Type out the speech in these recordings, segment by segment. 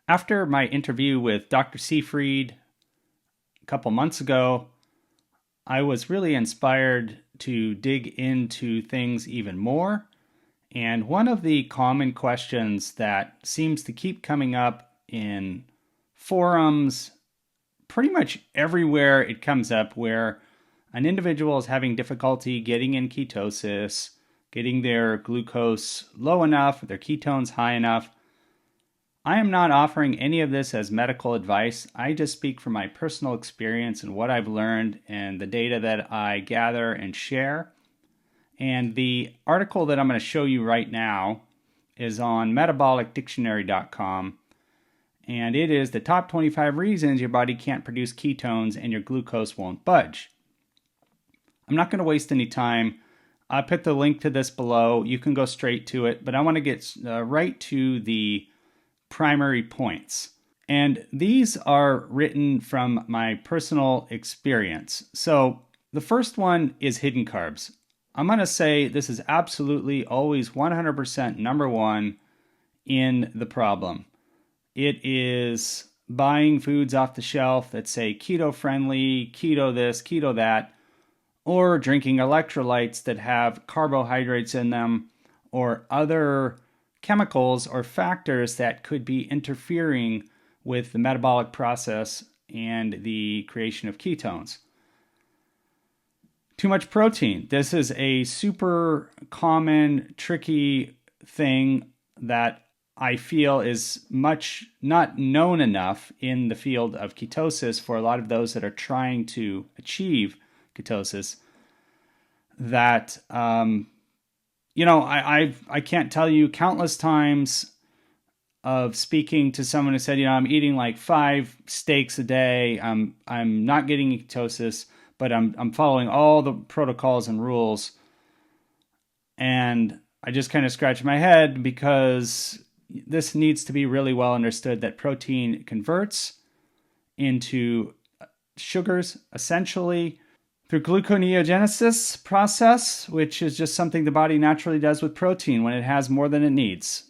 After my interview with Dr. Seafried a couple months ago, I was really inspired to dig into things even more. And one of the common questions that seems to keep coming up in forums, pretty much everywhere it comes up, where an individual is having difficulty getting in ketosis, getting their glucose low enough, their ketones high enough. I am not offering any of this as medical advice. I just speak from my personal experience and what I've learned and the data that I gather and share. And the article that I'm going to show you right now is on metabolicdictionary.com. And it is the top 25 reasons your body can't produce ketones and your glucose won't budge. I'm not going to waste any time. I put the link to this below. You can go straight to it, but I want to get right to the primary points. And these are written from my personal experience. So the first one is hidden carbs. I'm going to say this is absolutely always 100% number one in the problem. It is buying foods off the shelf that say keto friendly, keto this, keto that, or drinking electrolytes that have carbohydrates in them or other chemicals or factors that could be interfering with the metabolic process and the creation of ketones. Too much protein. This is a super common, tricky thing that I feel is much not known enough in the field of ketosis for a lot of those that are trying to achieve ketosis. That I can't tell you countless times of speaking to someone who said, I'm eating like 5 steaks a day. I'm not getting ketosis, but I'm following all the protocols and rules. And I just kind of scratch my head because this needs to be really well understood that protein converts into sugars essentially through gluconeogenesis process, which is just something the body naturally does with protein when it has more than it needs.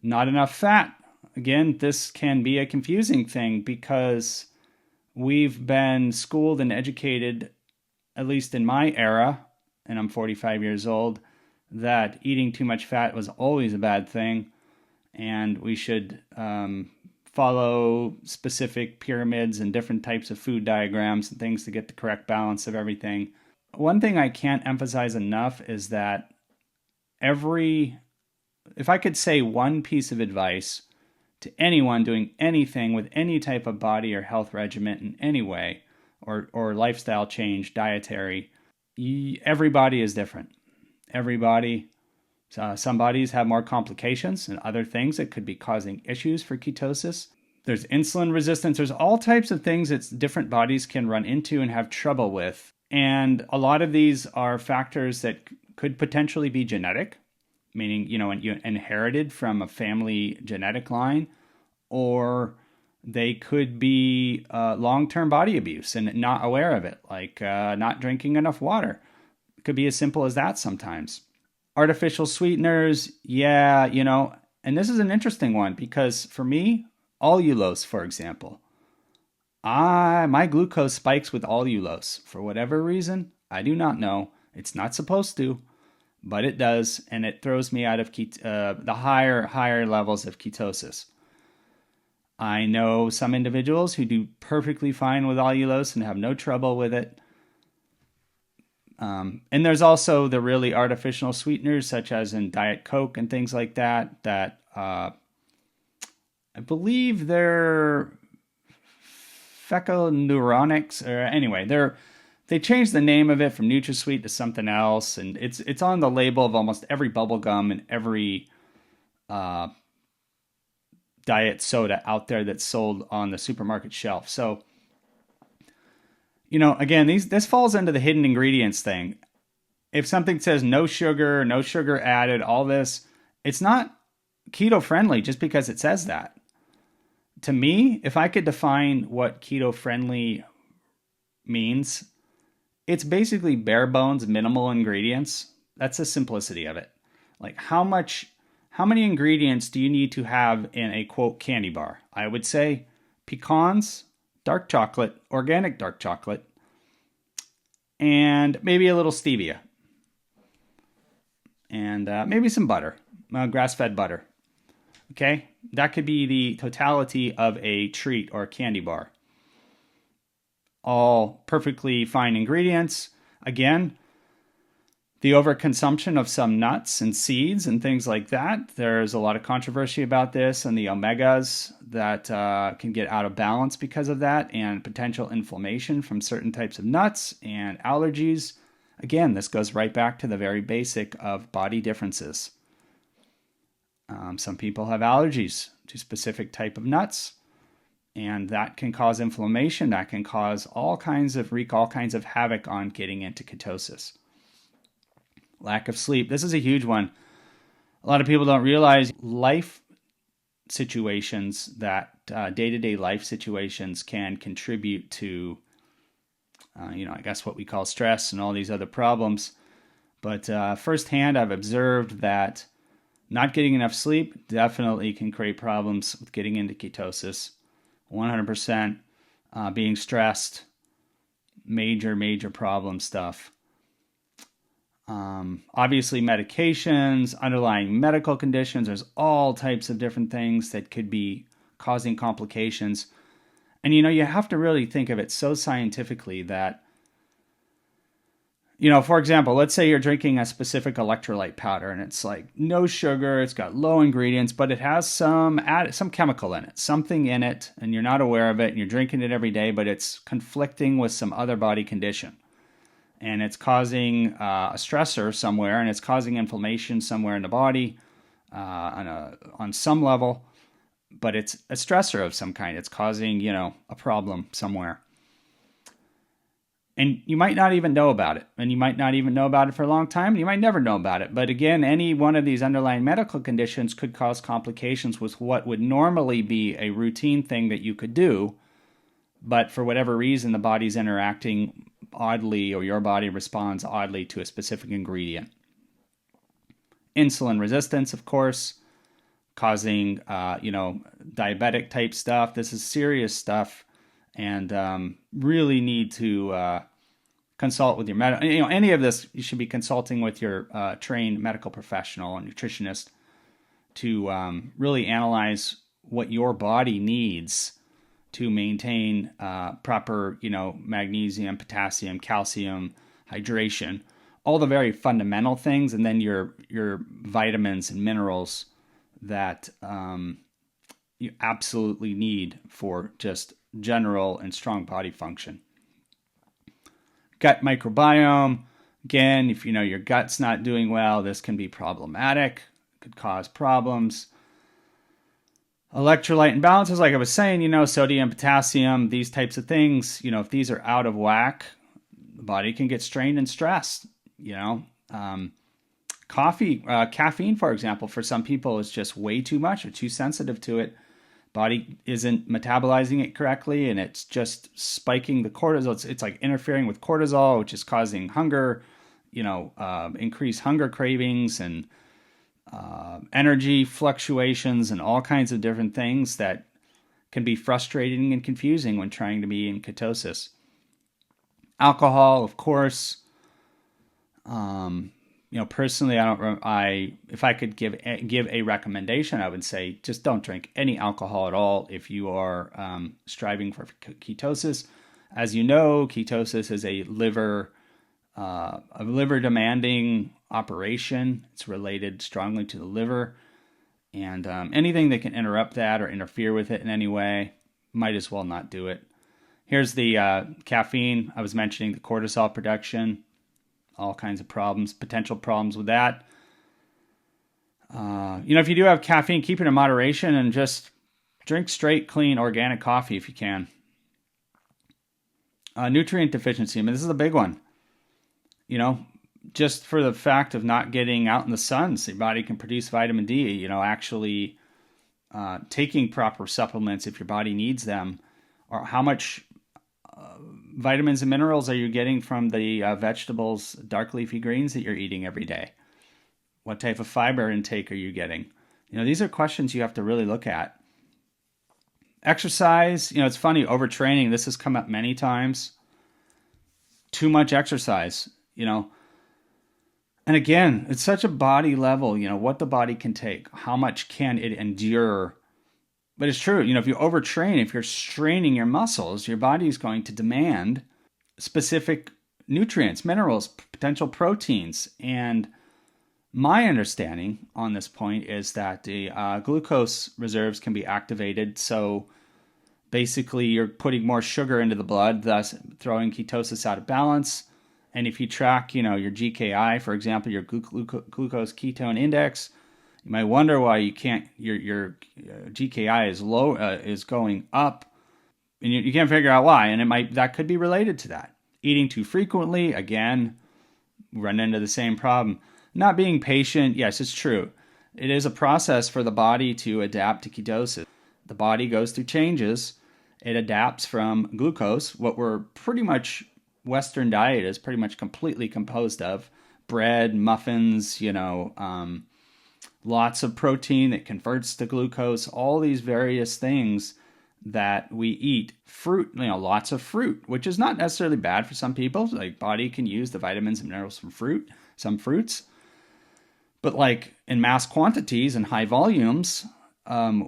Not enough fat. Again, this can be a confusing thing because we've been schooled and educated, at least in my era, and I'm 45 years old, that eating too much fat was always a bad thing, and we should follow specific pyramids and different types of food diagrams and things to get the correct balance of everything. One thing I can't emphasize enough is that if I could say one piece of advice to anyone doing anything with any type of body or health regimen in any way, or lifestyle change, dietary, everybody is different. Everybody. Some bodies have more complications and other things that could be causing issues for ketosis. There's insulin resistance. There's all types of things that different bodies can run into and have trouble with. And a lot of these are factors that could potentially be genetic, meaning, you inherited from a family genetic line, or they could be long-term body abuse and not aware of it, like not drinking enough water. It could be as simple as that sometimes. Artificial sweeteners, and this is an interesting one because for me, allulose, for example, my glucose spikes with allulose for whatever reason. I do not know. It's not supposed to, but it does, and it throws me out of the higher levels of ketosis. I know some individuals who do perfectly fine with allulose and have no trouble with it. And there's also the really artificial sweeteners, such as in Diet Coke and things like that I believe they're fecconeuronics, or anyway, they changed the name of it from NutraSweet to something else, and it's on the label of almost every bubble gum and every diet soda out there that's sold on the supermarket shelf. So, again, this falls into the hidden ingredients thing. If something says no sugar added, all this, it's not keto friendly just because it says that. To me, if I could define what keto friendly means, it's basically bare bones, minimal ingredients. That's the simplicity of it. Like how much how many ingredients do you need to have in a, quote, candy bar? I would say pecans, dark chocolate, organic dark chocolate, and maybe a little stevia. And maybe some butter, grass-fed butter. Okay? That could be the totality of a treat or a candy bar. All perfectly fine ingredients. Again, the overconsumption of some nuts and seeds and things like that. There's a lot of controversy about this and the omegas that can get out of balance because of that, and potential inflammation from certain types of nuts and allergies. Again, this goes right back to the very basic of body differences. Some people have allergies to specific type of nuts, and that can cause inflammation. That can cause wreak all kinds of havoc on getting into ketosis. Lack of sleep. This is a huge one. A lot of people don't realize life situations, that day-to-day life situations can contribute to, I guess what we call stress and all these other problems. But firsthand, I've observed that not getting enough sleep definitely can create problems with getting into ketosis. 100% being stressed, major problem stuff. Obviously medications, underlying medical conditions, there's all types of different things that could be causing complications. And you have to really think of it so scientifically that, for example, let's say you're drinking a specific electrolyte powder and it's like no sugar, it's got low ingredients, but it has some chemical in it, something in it, and you're not aware of it, and you're drinking it every day, but it's conflicting with some other body condition. And it's causing a stressor somewhere, and it's causing inflammation somewhere in the body on some level, but it's a stressor of some kind. It's causing, a problem somewhere. And you might not even know about it, and you might not even know about it for a long time, and you might never know about it. But again, any one of these underlying medical conditions could cause complications with what would normally be a routine thing that you could do, but for whatever reason, the body's interacting oddly, or your body responds oddly to a specific ingredient. Insulin resistance, of course, causing, diabetic type stuff. This is serious stuff, and really need to consult with your any of this, you should be consulting with your trained medical professional and nutritionist to really analyze what your body needs to maintain proper, magnesium, potassium, calcium, hydration, all the very fundamental things, and then your vitamins and minerals that you absolutely need for just general and strong body function. Gut microbiome. Again, if your gut's not doing well, this can be problematic, could cause problems. Electrolyte imbalances, like I was saying, sodium, potassium, these types of things, if these are out of whack, the body can get strained and stressed, caffeine, for example, for some people is just way too much or too sensitive to it. Body isn't metabolizing it correctly, and it's just spiking the cortisol. It's like interfering with cortisol, which is causing hunger, increased hunger cravings and energy fluctuations and all kinds of different things that can be frustrating and confusing when trying to be in ketosis. Alcohol, of course. Personally, if I could give a recommendation, I would say just don't drink any alcohol at all if you are striving for ketosis. As you know, ketosis is a liver demanding operation. It's related strongly to the liver, and anything that can interrupt that or interfere with it in any way, might as well not do it. Here's the caffeine. I was mentioning the cortisol production, all kinds of problems, potential problems with that. If you do have caffeine, keep it in moderation and just drink straight, clean, organic coffee if you can. Nutrient deficiency. I mean, this is a big one. Just for the fact of not getting out in the sun, so your body can produce vitamin D, actually taking proper supplements if your body needs them, or how much vitamins and minerals are you getting from the vegetables, dark leafy greens that you're eating every day? What type of fiber intake are you getting? These are questions you have to really look at. Exercise, it's funny, overtraining, this has come up many times. Too much exercise, And again, it's such a body level, what the body can take, how much can it endure. But it's true, if you overtrain, if you're straining your muscles, your body is going to demand specific nutrients, minerals, potential proteins. And my understanding on this point is that the glucose reserves can be activated. So basically, you're putting more sugar into the blood, thus throwing ketosis out of balance. And if you track, your GKI, for example, your glucose ketone index, you might wonder why you can't. Your GKI is low, is going up, and you can't figure out why. And that could be related to that. Eating too frequently, again, run into the same problem. Not being patient, yes, it's true. It is a process for the body to adapt to ketosis. The body goes through changes. It adapts from glucose, what we're pretty much, Western diet is pretty much completely composed of. Bread, muffins, lots of protein that converts to glucose, all these various things that we eat. Fruit, lots of fruit, which is not necessarily bad for some people. Like, body can use the vitamins and minerals from some fruits. But like in mass quantities and high volumes,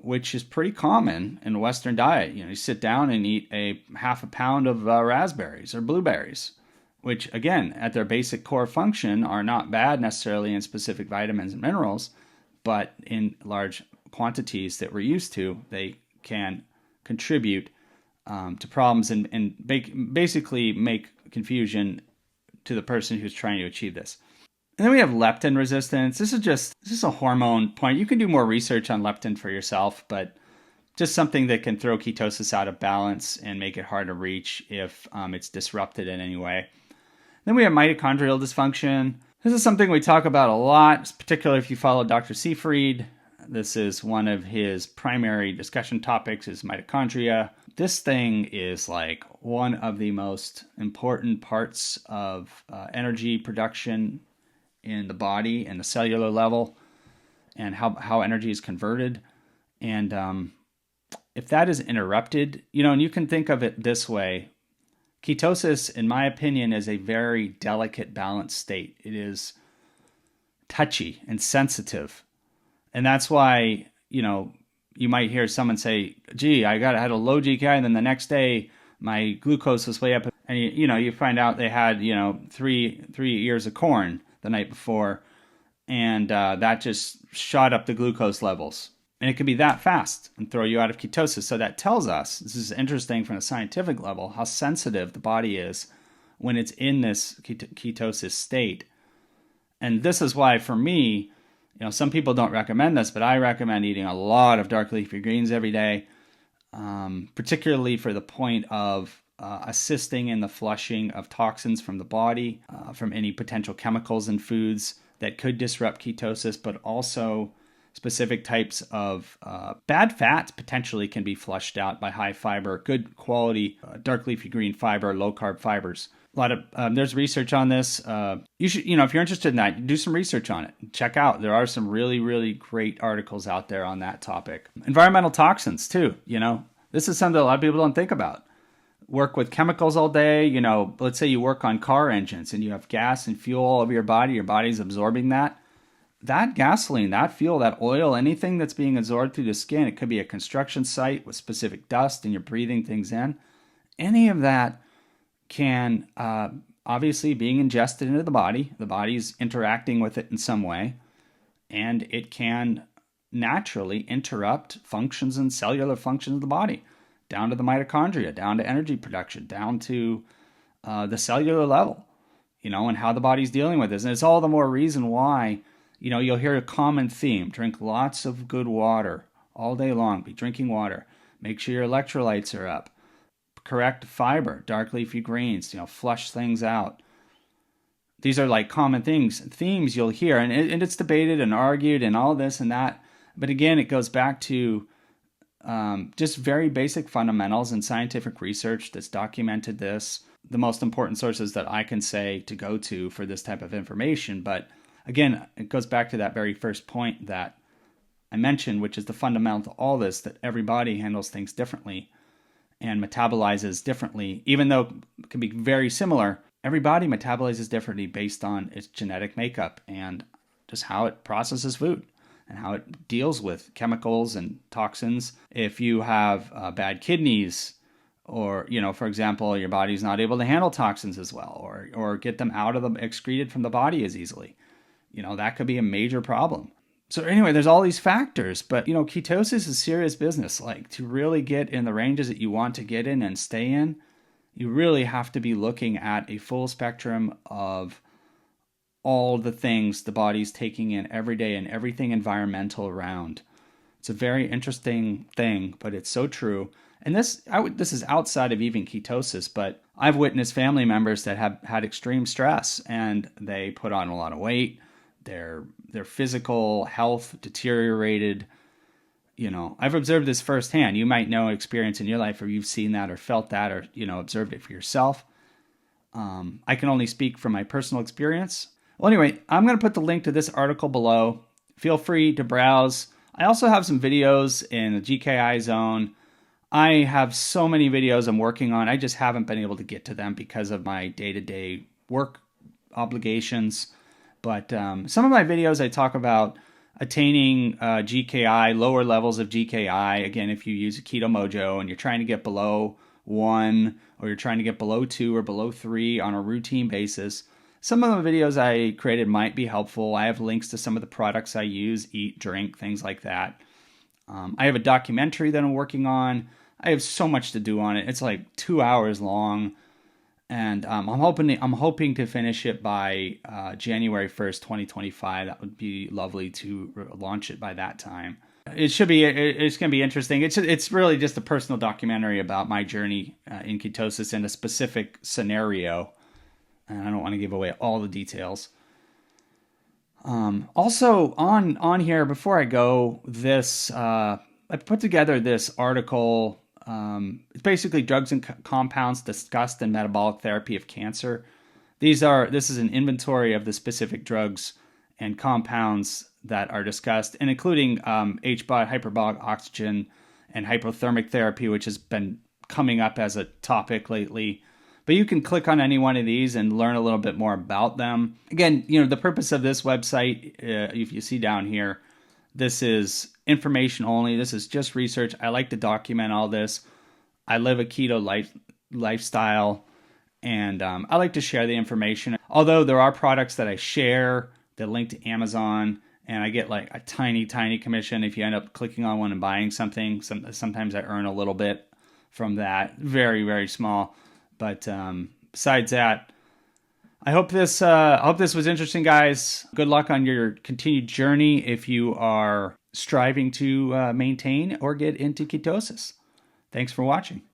which is pretty common in the Western diet. You sit down and eat a half a pound of raspberries or blueberries, which again, at their basic core function, are not bad necessarily in specific vitamins and minerals, but in large quantities that we're used to, they can contribute to problems and basically make confusion to the person who's trying to achieve this. And then we have leptin resistance. This is a hormone point. You can do more research on leptin for yourself, but just something that can throw ketosis out of balance and make it hard to reach if it's disrupted in any way. Then we have mitochondrial dysfunction. This is something we talk about a lot, particularly if you follow Dr. Seyfried. This is one of his primary discussion topics, is mitochondria. This thing is like one of the most important parts of energy production in the body and the cellular level, and how energy is converted. And if that is interrupted, and you can think of it this way, ketosis, in my opinion, is a very delicate, balanced state. It is touchy and sensitive. And that's why, you might hear someone say, gee, I had a low GKI, and then the next day my glucose was way up. And you find out they had, 3 ears of corn the night before, and that just shot up the glucose levels. And it can be that fast and throw you out of ketosis. So that tells us, this is interesting from a scientific level, how sensitive the body is when it's in this ketosis state. And this is why, for me, some people don't recommend this, but I recommend eating a lot of dark leafy greens every day, particularly for the point of assisting in the flushing of toxins from the body, from any potential chemicals in foods that could disrupt ketosis, but also specific types of bad fats potentially can be flushed out by high fiber, good quality dark leafy green fiber, low carb fibers. A lot of there's research on this. You should, if you're interested in that, do some research on it. Check out. There are some really, really great articles out there on that topic. Environmental toxins too. This is something that a lot of people don't think about. Work with chemicals all day. Let's say you work on car engines and you have gas and fuel all over your body. Your body's absorbing that. That gasoline, that fuel, that oil, anything that's being absorbed through the skin. It could be a construction site with specific dust and you're breathing things in. Any of that can obviously being ingested into the body. The body's interacting with it in some way, and it can naturally interrupt functions and cellular functions of the body, down to the mitochondria, down to energy production, down to the cellular level, and how the body's dealing with this. And it's all the more reason why, you'll hear a common theme: drink lots of good water all day long, be drinking water, make sure your electrolytes are up, correct fiber, dark leafy greens, flush things out. These are like common themes you'll hear, and it's debated and argued and all this and that. But again, it goes back to just very basic fundamentals and scientific research that's documented this. The most important sources that I can say to go to for this type of information. But again, it goes back to that very first point that I mentioned, which is the fundamental to all this, that every body handles things differently and metabolizes differently. Even though it can be very similar, every body metabolizes differently based on its genetic makeup and just how it processes food and how it deals with chemicals and toxins. If you have bad kidneys, or, for example, your body's not able to handle toxins as well, or get them out of excreted from the body as easily, that could be a major problem. So anyway, there's all these factors, but ketosis is serious business. Like, to really get in the ranges that you want to get in and stay in, you really have to be looking at a full spectrum of all the things the body's taking in every day and everything environmental around. It's a very interesting thing, but it's so true. And this is outside of even ketosis, but I've witnessed family members that have had extreme stress and they put on a lot of weight. Their physical health deteriorated. I've observed this firsthand. You might know experience in your life, or you've seen that or felt that, or observed it for yourself. I can only speak from my personal experience. Well, anyway, I'm going to put the link to this article below. Feel free to browse. I also have some videos in the GKI zone. I have so many videos I'm working on. I just haven't been able to get to them because of my day-to-day work obligations. But some of my videos, I talk about attaining GKI, lower levels of GKI. Again, if you use a KetoMojo and you're trying to get below 1, or you're trying to get below 2 or below 3 on a routine basis, some of the videos I created might be helpful. I have links to some of the products I use, eat, drink, things like that. I have a documentary that I'm working on. I have so much to do on it. It's like 2 hours long. And I'm hoping to finish it by January 1st, 2025. That would be lovely to launch it by that time. It's going to be interesting. It's really just a personal documentary about my journey in ketosis in a specific scenario. And I don't want to give away all the details. Also on here, before I go, I put together this article. It's basically drugs and compounds discussed in metabolic therapy of cancer. This is an inventory of the specific drugs and compounds that are discussed, and including HBOT, hyperbolic oxygen, and hypothermic therapy, which has been coming up as a topic lately. But you can click on any one of these and learn a little bit more about them. Again, the purpose of this website, if you see down here, this is information only. This is just research. I like to document all this. I live a keto lifestyle, and I like to share the information. Although there are products that I share that link to Amazon, and I get like a tiny, tiny commission if you end up clicking on one and buying something. Sometimes I earn a little bit from that. Very, very small. But besides that, I hope this was interesting, guys. Good luck on your continued journey if you are striving to maintain or get into ketosis. Thanks for watching.